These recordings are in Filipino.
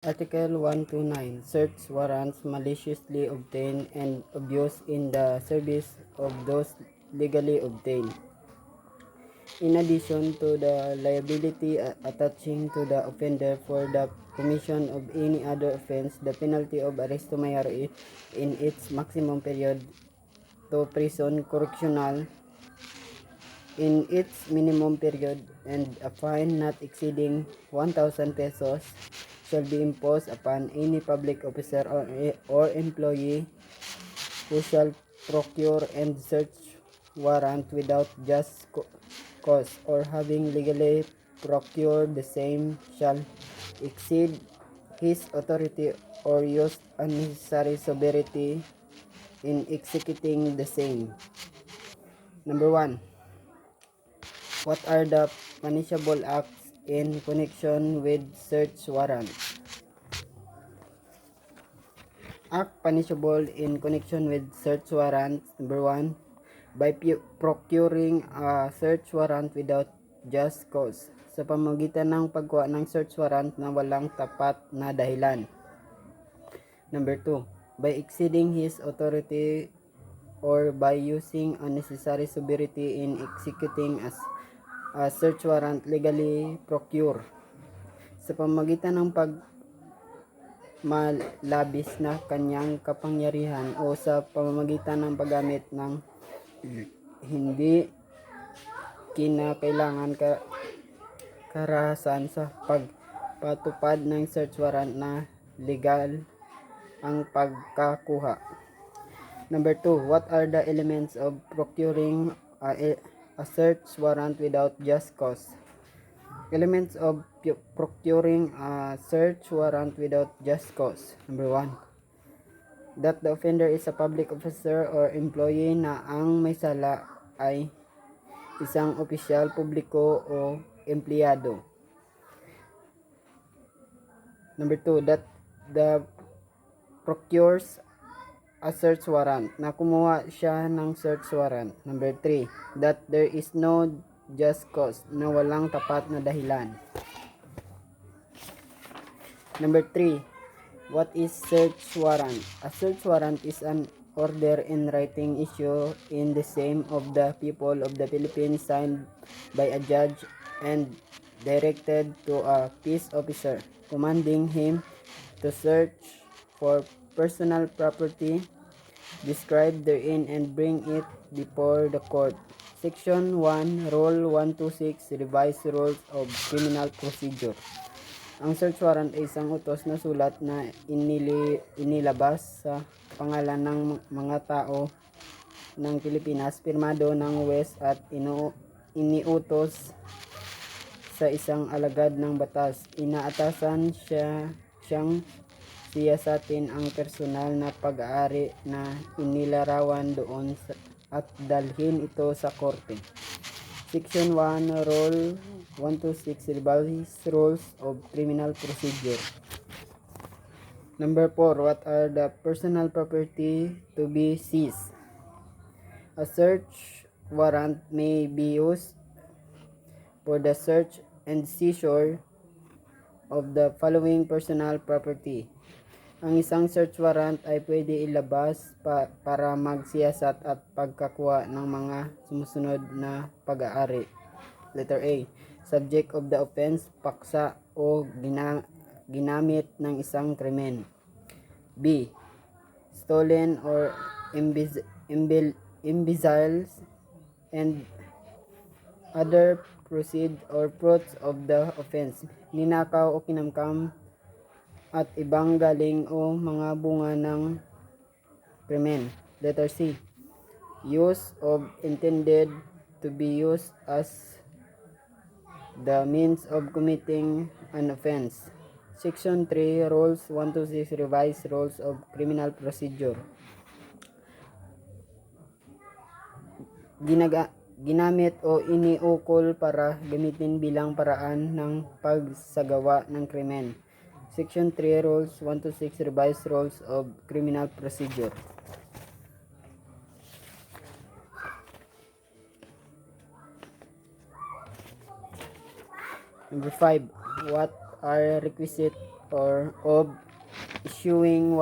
Article 129. Search warrants maliciously obtained and abused in the service of those legally obtained. In addition to the liability attaching to the offender for the commission of any other offense, the penalty of arresto mayor in its maximum period to prison correctional in its minimum period, and a fine not exceeding 1,000 pesos shall be imposed upon any public officer or employee who shall procure and search warrant without just cause, or having legally procured the same shall exceed his authority or use unnecessary severity in executing the same. Number 1. What are the punishable acts in connection with search warrant? Act punishable in connection with search warrant. Number 1. By procuring a search warrant without just cause, sa pamamagitan ng pagkuha ng search warrant na walang tapat na dahilan. Number 2. By exceeding his authority or by using unnecessary severity in executing a search warrant legally procured, sa pamamagitan ng malabis na kanyang kapangyarihan o sa pamamagitan ng paggamit ng hindi kinakailangan karahasan sa pagpatupad ng search warrant na legal ang pagkakuha. Number 2. What are the elements of procuring a search warrant without just cause? Elements of procuring a search warrant without just cause. Number 1. That the offender is a public officer or employee na ang may sala ay isang opisyal publiko o empleyado. Number 2. That the procures a search warrant, na kumuha siya ng search warrant. Number 3. That there is no just cause, na walang tapat na dahilan. Number 3. What is search warrant? A search warrant is an order in writing issued in the name of the people of the Philippines, signed by a judge and directed to a peace officer, commanding him to search for personal property described therein and bring it before the court. Section 1, Rule 126, Revised Rules of Criminal Procedure. Ang search warrant ay isang utos na sulat na inilabas sa pangalan ng mga tao ng Pilipinas, pirmado ng West at iniutos sa isang alagad ng batas. Inaatasan siyang siyasatin ang personal na pag-aari na inilarawan doon at dalhin ito sa korte. Section 1, Rule 126, Revised Rules of Criminal Procedure. Number 4. What are the personal property to be seized? A search warrant may be used for the search and seizure of the following personal property. Ang isang search warrant ay pwede ilabas para magsiyasat at pagkakuha ng mga sumusunod na pag-aari. Letter A. Subject of the offense, paksa o ginamit ng isang krimen. B. Stolen or embezzled and other proceeds or fruits of the offense. Ninakaw o kinamkam at ibang galing o mga bunga ng krimen. Letter C. Use of intended to be used as the means of committing an offense. Section 3, Rules 126, Revised Rules of Criminal Procedure. Ginamit o iniukol para gamitin bilang paraan ng pagsagawa ng krimen. Section 3, Rules 126, Revised Rules of Criminal Procedure. Number 5. What are requisite or of issuing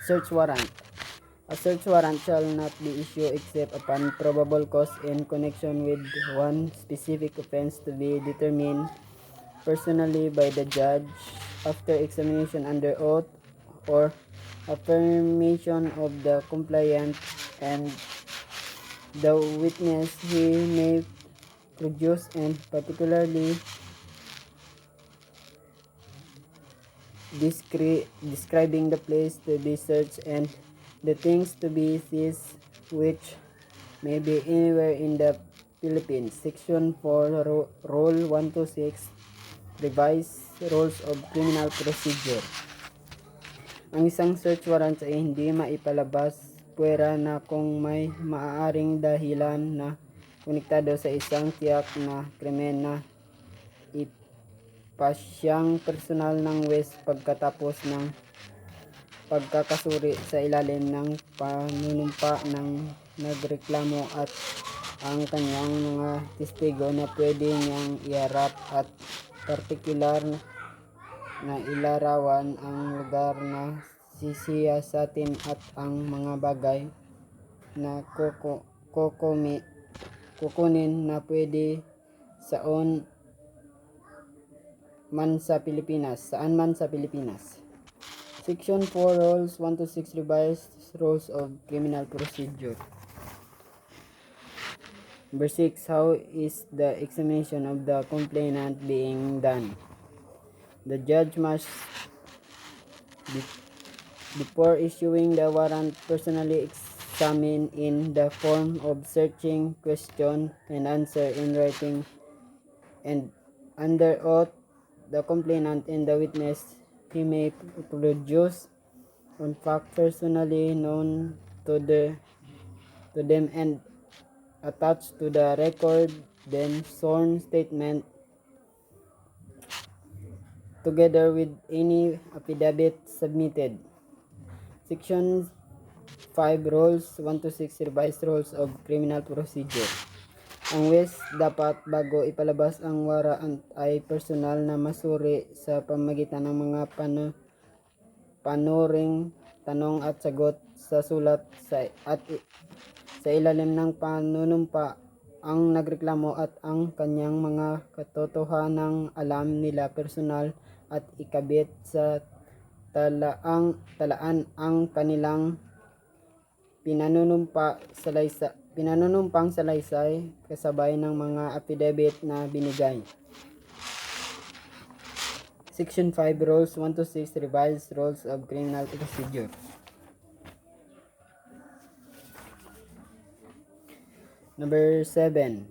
search warrant. A search warrant shall not be issued except upon probable cause in connection with one specific offense to be determined personally by the judge after examination under oath or affirmation of the complainant and the witness he may produce, and particularly describing the place to be searched and the things to be seized, which may be anywhere in the Philippines. Section 4, Rule 126, Revised Rules of Criminal Procedure. Ang isang search warrant ay hindi maipalabas puwera na kung may maaaring dahilan na konektado sa isang tiyak na krimen na ipasyang personal ng West pagkatapos ng pagkakasuri sa ilalim ng panunumpa ng nagreklamo at ang kanyang mga testigo na pwede niyang iharap at partikular na ilarawan ang lugar na sisiyasatin at ang mga bagay na kukunin na pwede saan man sa Pilipinas. Section 4, Rules 126, Revised Rules of Criminal Procedure. Number 6. How is the examination of the complainant being done? The judge must, before issuing the warrant, personally examine in the form of searching, question, and answer in writing, and under oath, the complainant and the witness he may produce on fact personally known to them and attached to the record, then sworn statement together with any affidavit submitted. Section 5, Rules 126, Revised Rules of Criminal Procedure. Ang West dapat bago ipalabas ang warrant ay personal na masuri sa pamamagitan ng mga panuring tanong at sagot sa sulat at sa ilalim ng panunumpa ang nagreklamo at ang kanyang mga katotohanang alam nila personal at ikabit sa talaan ang kanilang pinanunumpang salaysay kasabay ng mga affidavit na binigay. Section 5, Rules 126, Revised Rules of Criminal Procedure. Number 7.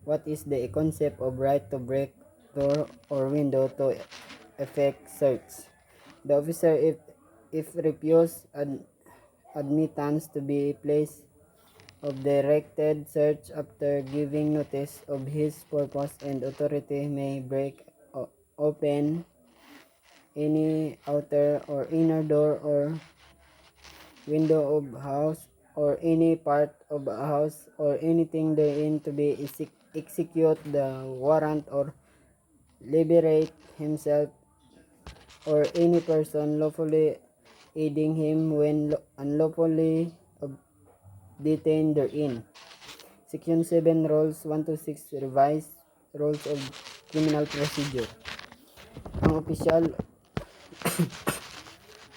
What is the concept of right to break door or window to effect search? The officer, if refused admittance to be place of directed search after giving notice of his purpose and authority, may break open any outer or inner door or window of house or any part of a house or anything therein to be execute the warrant or liberate himself or any person lawfully aiding him when unlawfully detained therein. Section 7, Rules 126, Revised Rules of Criminal Procedure. Ang opisyal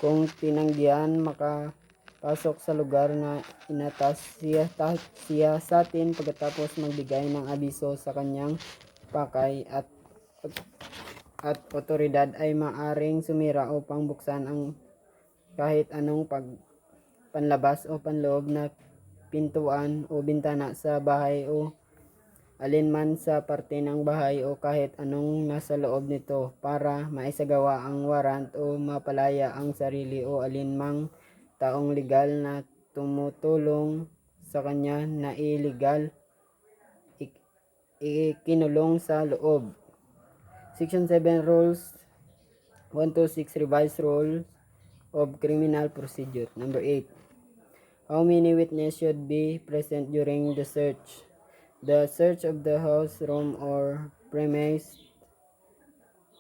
kung tinanggihan makapasok sa lugar na inatas siya sa atin pagkatapos magbigay ng abiso sa kanyang pakay at otoridad ay maaring sumira upang buksan ang kahit anong panlabas o panloob na pintuan o bintana sa bahay o alinman sa parte ng bahay o kahit anong nasa loob nito para maisagawa ang warrant o mapalaya ang sarili o alinmang taong legal na tumutulong sa kanya na illegal ikinulong sa loob. Section 7, Rules 126, Revised Rules of Criminal Procedure. Number 8. How many witnesses should be present during the search? The search of the house, room, or premise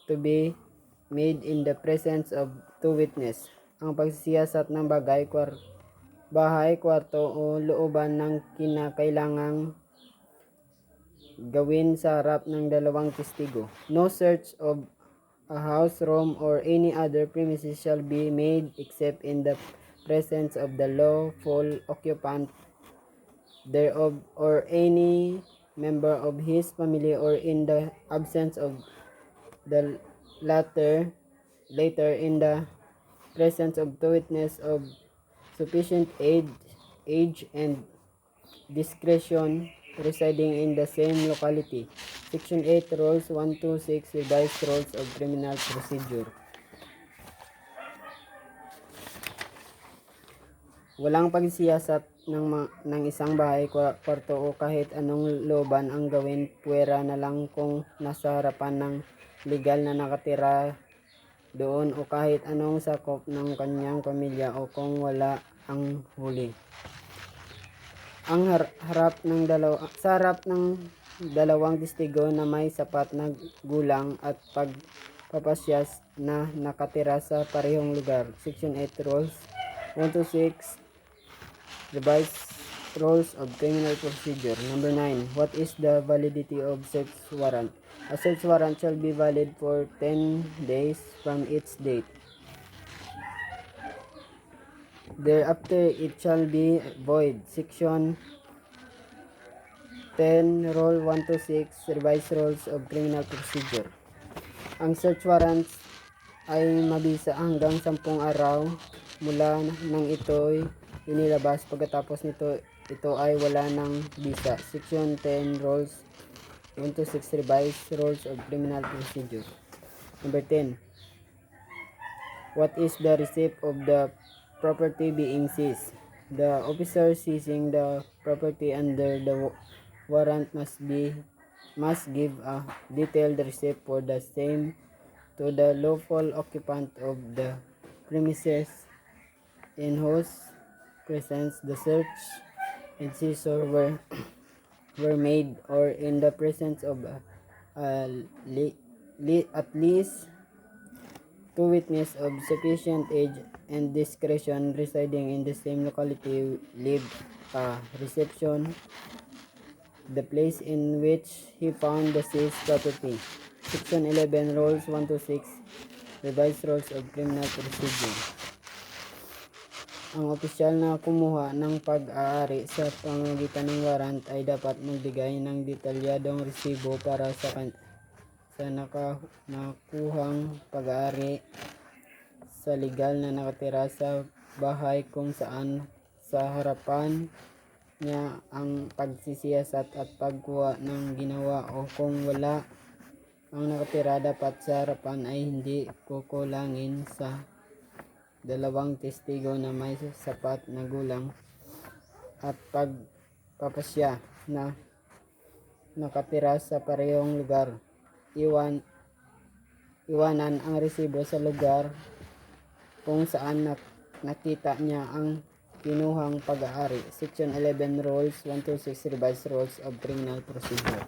to be made in the presence of two witnesses. Ang pagsisiyasat ng bahay, kwarto o looban ng kinakailangang gawin sa harap ng dalawang testigo. No search of a house, room, or any other premises shall be made except in the presence of the lawful occupant thereof or any member of his family, or in the absence of the later in the presence of two witnesses of sufficient age and discretion residing in the same locality. Section 8 Rules 126 Revised Rules of Criminal Procedure. Walang pagsiyasat ng isang bahay, kwarto o kahit anong looban ang gawin puwera na lang kung nasa harapan ng legal na nakatira doon o kahit anong sakop ng kanyang pamilya o kung wala ang huli. Ang sa harap ng dalawang testigo na may sapat na gulang at pagpapasyas na nakatira sa parehong lugar. Section 8 Rules 126 Revised Rules of Criminal Procedure. Number 9. What is the validity of search warrant? A search warrant shall be valid for 10 days from its date. Thereafter, it shall be void. Section 10, Rule 126, Revised Rules of Criminal Procedure. Ang search warrants ay mabisa hanggang 10 araw mula nang ito'y inilabas. Pagkatapos nito, ito ay wala ng bisa. Section 10, Rules 126, Revised Rules of Criminal Procedure. Number 10. What is the receipt of the property being seized? The officer seizing the property under the warrant must give a detailed receipt for the same to the lawful occupant of the premises in whose presence the search and seizure were made, or in the presence of at least two witnesses of sufficient age and discretion residing in the same locality leave a reception the place in which he found the seized property. Section 11 Rules 126 Revised Rules of Criminal Procedure. Ang opisyal na kumuha ng pag-aari sa pamamagitan ng warrant ay dapat magbigay ng detalyadong resibo para sa nakuhang pag-aari sa legal na nakatira sa bahay kung saan sa harapan niya ang pagsisiyasat at pagkuha ng ginawa, o kung wala ang nakatira dapat sa harapan ay hindi kukulangin sa dalawang testigo na may sapat na gulang at pagpapasya na nakatira sa parehong lugar. Iwanan ang resibo sa lugar kung saan nakita niya ang kinuhang pag-aari. Section 11 Rules 126 Revised Rules of Criminal Procedure.